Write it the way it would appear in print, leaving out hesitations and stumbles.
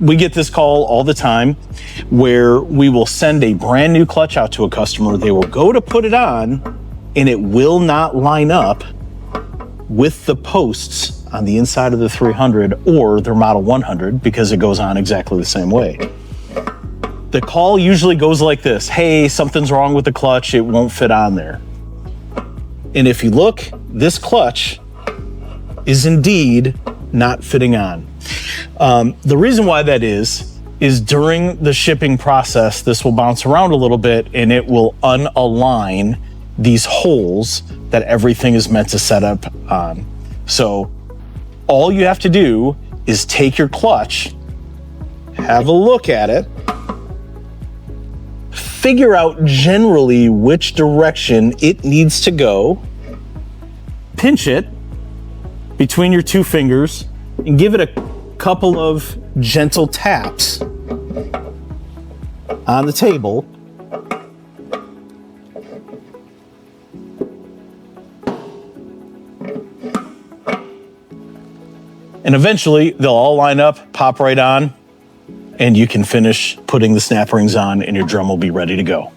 We get this call all the time where we will send a brand new clutch out to a customer. They will go to put it on and it will not line up with the posts on the inside of the 300 or their Model 100 because it goes on exactly the same way. The call usually goes like this: hey, something's wrong with the clutch, it won't fit on there. And if you look, this clutch is indeed not fitting on. The reason why that is during the shipping process, this will bounce around a little bit and it will unalign these holes that everything is meant to set up on. So all you have to do is take your clutch, have a look at it, figure out generally which direction it needs to go, pinch it between your two fingers, and give it a couple of gentle taps on the table. And eventually they'll all line up, pop right on, and you can finish putting the snap rings on and your drum will be ready to go.